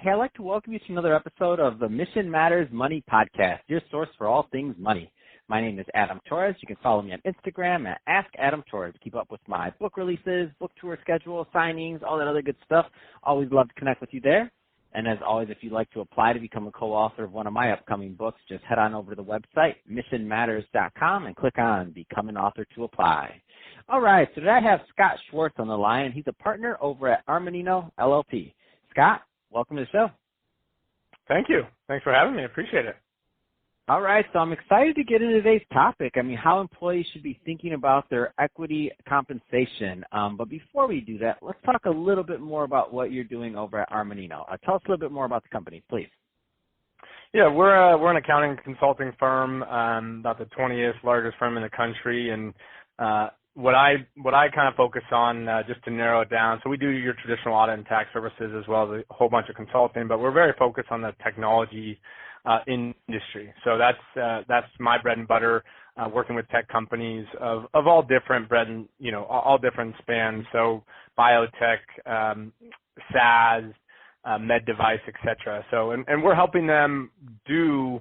Hey, I'd like to welcome you to another episode of the Mission Matters Money Podcast, your source for all things money. My name is Adam Torres. You can follow me on Instagram at @AskAdamTorres to keep up with my book releases, book tour schedule, signings, all that other good stuff. Always love to connect with you there. And as always, if you'd like to apply to become a co-author of one of my upcoming books, just head on over to the website, missionmatters.com, and click on Become an Author to apply. All right, so today I have Scott Schwartz on the line. He's a partner over at Armanino LLP. Scott, welcome to the show. Thank you. Thanks for having me. I appreciate it. All right, so I'm excited to get into today's topic. I mean, how employees should be thinking about their equity compensation. But before we do that, let's talk a little bit more about what you're doing over at Armanino. Tell us a little bit more about the company, please. Yeah, we're an accounting consulting firm, about the 20th largest firm in the country, and what I kind of focus on, just to narrow it down. So we do your traditional audit and tax services as well as a whole bunch of consulting, but we're very focused on the technology industry. So that's my bread and butter, working with tech companies of all different all different spans. So biotech, SaaS, med device, et cetera. So, and we're helping them do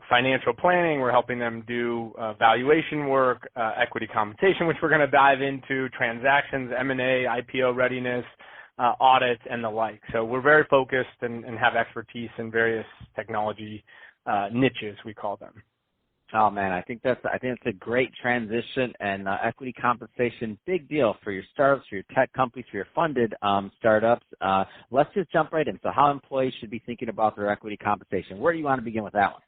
financial planning. We're helping them do valuation work, equity compensation, which we're going to dive into, transactions, M&A, IPO readiness, audits, and the like. So we're very focused and have expertise in various technology niches, we call them. Oh man, I think that's a great transition, and equity compensation, big deal for your startups, for your tech companies, for your funded startups. Let's just jump right in. So how employees should be thinking about their equity compensation. Where do you want to begin with that one?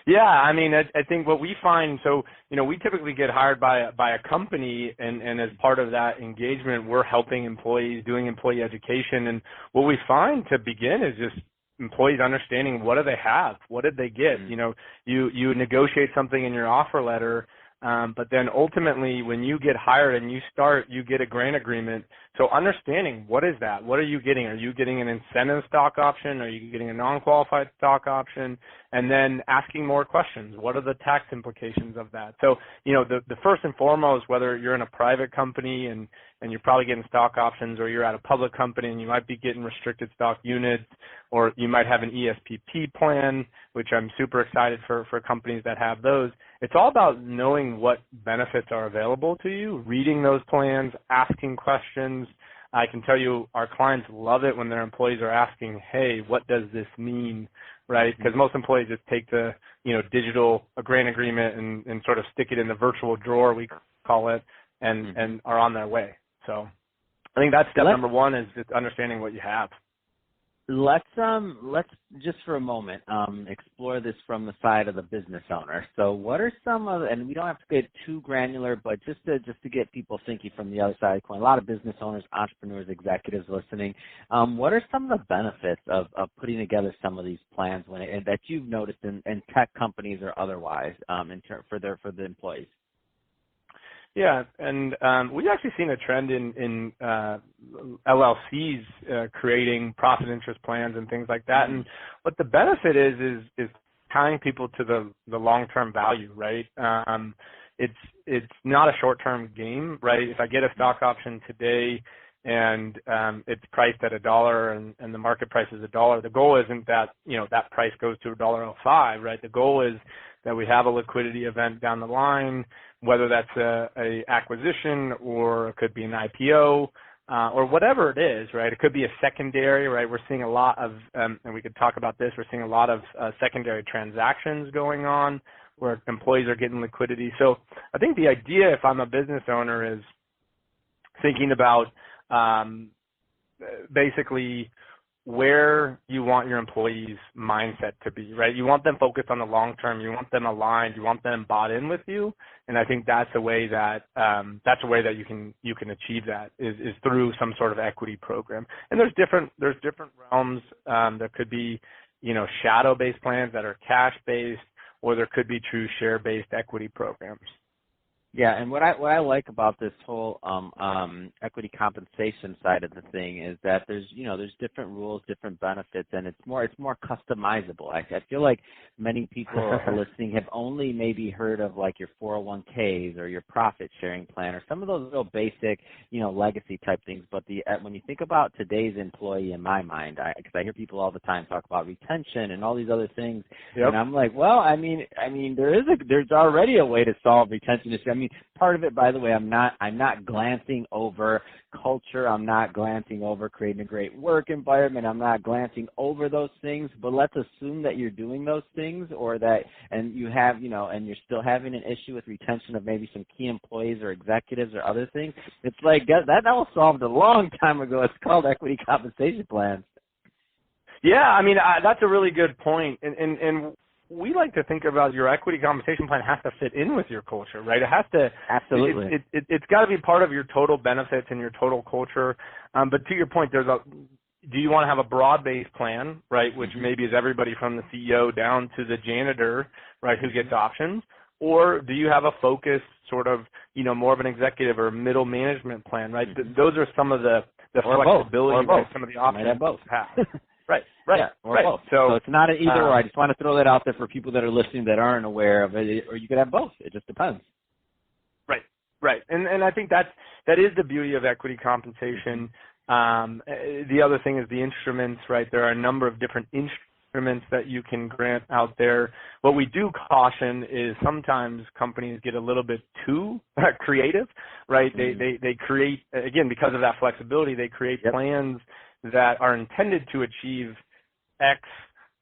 Yeah, I mean, I think what we find, so, we typically get hired by a company, and as part of that engagement, we're helping employees, doing employee education. And what we find to begin is just employees understanding, what do they have? What did they get? Mm-hmm. You negotiate something in your offer letter, but then ultimately when you get hired and you start, you get a grant agreement. So understanding, what is that? What are you getting? Are you getting an incentive stock option? Are you getting a non-qualified stock option? And then asking more questions. What are the tax implications of that? So, the first and foremost, whether you're in a private company and you're probably getting stock options, or you're at a public company and you might be getting restricted stock units, or you might have an ESPP plan, which I'm super excited for companies that have those. It's all about knowing what benefits are available to you, reading those plans, asking questions. I can tell you our clients love it when their employees are asking, hey, what does this mean, right? Because most employees just take the, digital grant agreement and sort of stick it in the virtual drawer, we call it, and are on their way. So I think that's step number one, is just understanding what you have. Let's just for a moment explore this from the side of the business owner. So what are some of, and we don't have to get too granular, but just to get people thinking from the other side of the coin, a lot of business owners, entrepreneurs, executives listening, what are some of the benefits of putting together some of these plans that you've noticed in tech companies or otherwise for the employees? Yeah, and we've actually seen a trend in LLCs creating profit interest plans and things like that. And what the benefit is tying people to the long-term value, right? It's not a short-term game, right? If I get a stock option today and it's priced at $1 and the market price is $1, the goal isn't that that price goes to $1.05, right? The goal is that we have a liquidity event down the line, whether that's a acquisition, or it could be an IPO, or whatever it is, right? It could be a secondary, right? We're seeing a lot of, and we could talk about this, we're seeing a lot of secondary transactions going on where employees are getting liquidity. So I think the idea, if I'm a business owner, is thinking about basically where you want your employees' mindset to be, right? You want them focused on the long term. You want them aligned. You want them bought in with you. And I think that's a way that you can achieve that is through some sort of equity program. And there's different realms. There could be shadow-based plans that are cash-based, or there could be true share-based equity programs. Yeah, and what I like about this whole equity compensation side of the thing is that there's different rules, different benefits, and it's more customizable. I feel like many people listening have only maybe heard of like your 401ks or your profit sharing plan or some of those real basic, legacy type things. But when you think about today's employee, in my mind, because I hear people all the time talk about retention and all these other things, and I'm like, well, I mean, there's already a way to solve retention issues. I mean, part of it, by the way, I'm not glancing over culture. I'm not glancing over creating a great work environment. I'm not glancing over those things. But let's assume that you're doing those things, and you have, and you're still having an issue with retention of maybe some key employees or executives or other things. It's like that was solved a long time ago. It's called equity compensation plans. Yeah, I mean, that's a really good point. And we like to think about your equity compensation plan has to fit in with your culture, right? It has to. Absolutely. It's got to be part of your total benefits and your total culture. But to your point, do you want to have a broad-based plan, right, which maybe is everybody from the CEO down to the janitor, right, who gets options? Or do you have a focused sort of, more of an executive or middle management plan, right? Those are some of the flexibility, right, some of the options. Might have both. Right. Yeah, or right. both. So it's not an either or. I just want to throw that out there for people that are listening that aren't aware of it, or you could have both. It just depends. Right. And I think that is the beauty of equity compensation. The other thing is the instruments, right? There are a number of different instruments that you can grant out there. What we do caution is sometimes companies get a little bit too creative, right? They create, again, because of that flexibility, they create plans that are intended to achieve X,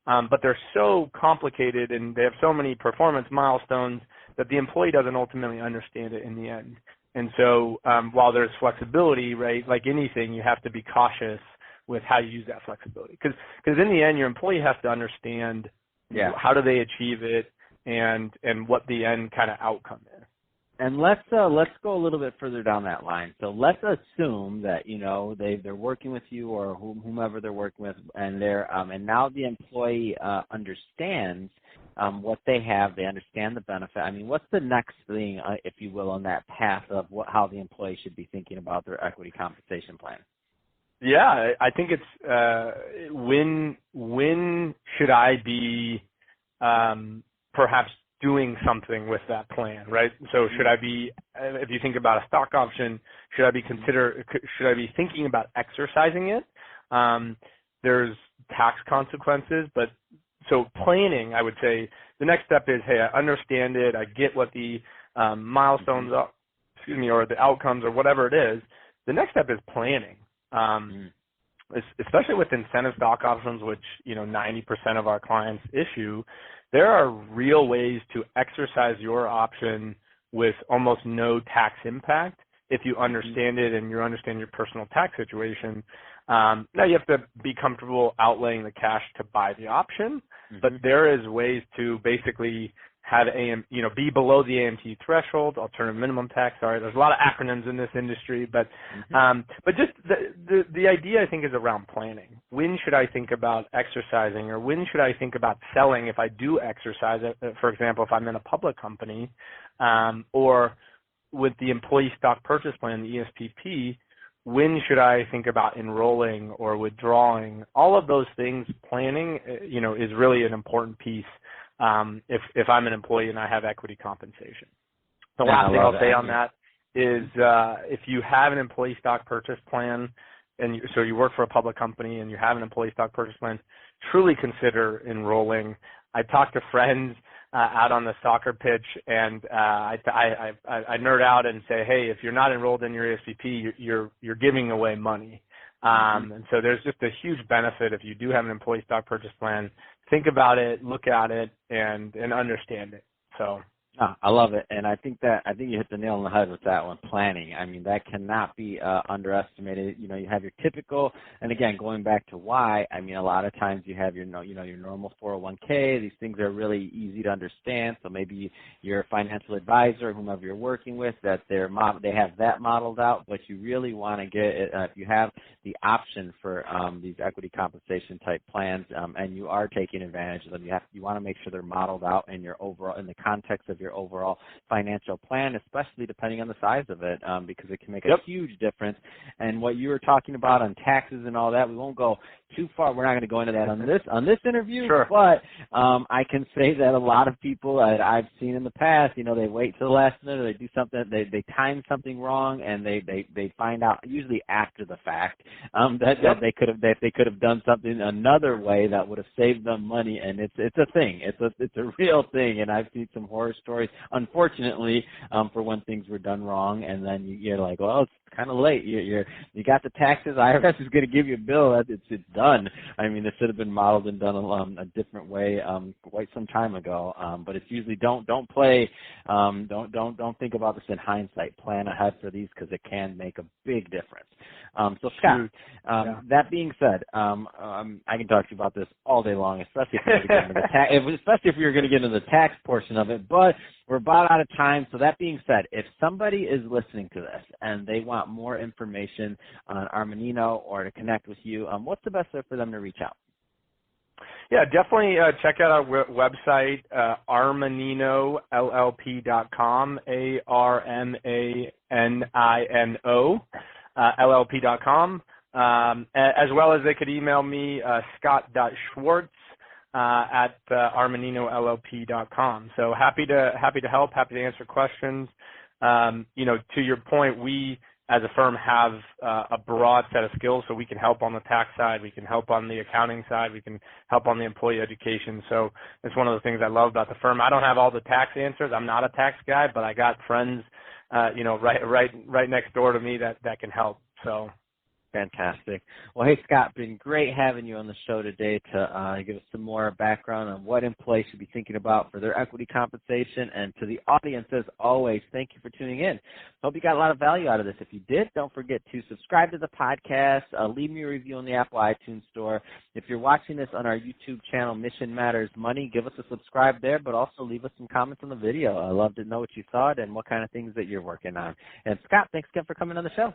but they're so complicated and they have so many performance milestones that the employee doesn't ultimately understand it in the end. And so while there's flexibility, right, like anything, you have to be cautious with how you use that flexibility. Because in the end, your employee has to understand how do they achieve it and what the end kind of outcome is. And let's go a little bit further down that line. So let's assume that they're working with you or whomever they're working with, and and now the employee understands what they have. They understand the benefit. I mean, what's the next thing, if you will, on that path of how the employee should be thinking about their equity compensation plan? Yeah, I think it's when should I be perhaps doing something with that plan, right? So should I be, if you think about a stock option, should I be thinking about exercising it? There's tax consequences, but so planning, I would say the next step is, hey, I understand it, I get what the milestones are, or the outcomes or whatever it is. The next step is planning. Especially with incentive stock options, which 90% of our clients issue, there are real ways to exercise your option with almost no tax impact if you understand it and you understand your personal tax situation. Now you have to be comfortable outlaying the cash to buy the option, but there is ways to basically have be below the AMT threshold, alternative minimum tax. Sorry, there's a lot of acronyms in this industry, but just the idea I think is around planning. When should I think about exercising, or when should I think about selling if I do exercise it? For example, if I'm in a public company, or with the employee stock purchase plan, the ESPP, when should I think about enrolling or withdrawing? All of those things, planning, is really an important piece. If I'm an employee and I have equity compensation. The last thing I'll say on that is if you have an employee stock purchase plan, and so you work for a public company and you have an employee stock purchase plan, truly consider enrolling. I talk to friends out on the soccer pitch, and I nerd out and say, hey, if you're not enrolled in your ESPP, you're giving away money. And so there's just a huge benefit if you do have an employee stock purchase plan. Think about it, look at it, and understand it. So I love it, and I think you hit the nail on the head with that one. Planning. I mean, that cannot be underestimated. You have your typical, and again, going back to why. I mean, a lot of times you have your normal 401k. These things are really easy to understand. So maybe your financial advisor, whomever you're working with, that they have that modeled out. But you really want to get if you have the option for these equity compensation type plans, and you are taking advantage of them. You want to make sure they're modeled out in the context of your your overall financial plan, especially depending on the size of it, because it can make a huge difference. And what you were talking about on taxes and all that, we won't go too far. We're not going to go into that on this interview, but I can say that a lot of people that I've seen in the past, you know, they wait till the last minute, or they do something, they time something wrong, and they find out usually after the fact that they could have done something another way that would have saved them money. And it's a thing. It's a real thing. And I've seen some horror stories, unfortunately, for when things were done wrong, and then you're like, well, it's kind of late. You got the taxes. IRS is going to give you a bill. It's done. I mean, this should have been modeled and done a different way quite some time ago. But it's usually don't play. Don't think about this in hindsight. Plan ahead for these, because it can make a big difference. So Scott, that being said, I can talk to you about this all day long, especially if you're going to get into the tax portion of it. But we're about out of time. So that being said, if somebody is listening to this and they want more information on Armanino or to connect with you, what's the best way for them to reach out? Yeah, definitely check out our website, armaninollp.com, ARMANINO, LLP.com, as well as they could email me, scott.schwartz at armaninollp.com. So happy to help, happy to answer questions. You know, to your point, we as a firm have a broad set of skills, so we can help on the tax side, we can help on the accounting side, we can help on the employee education. So it's one of the things I love about the firm. I don't have all the tax answers. I'm not a tax guy, but I got friends, you know, right next door to me that can help. So. Fantastic. Well, hey, Scott, been great having you on the show today to give us some more background on what employees should be thinking about for their equity compensation. And to the audience, as always, thank you for tuning in. Hope you got a lot of value out of this. If you did, don't forget to subscribe to the podcast, leave me a review on the Apple iTunes Store. If you're watching this on our YouTube channel, Mission Matters Money, give us a subscribe there, but also leave us some comments on the video. I'd love to know what you thought and what kind of things that you're working on. And Scott, thanks again for coming on the show.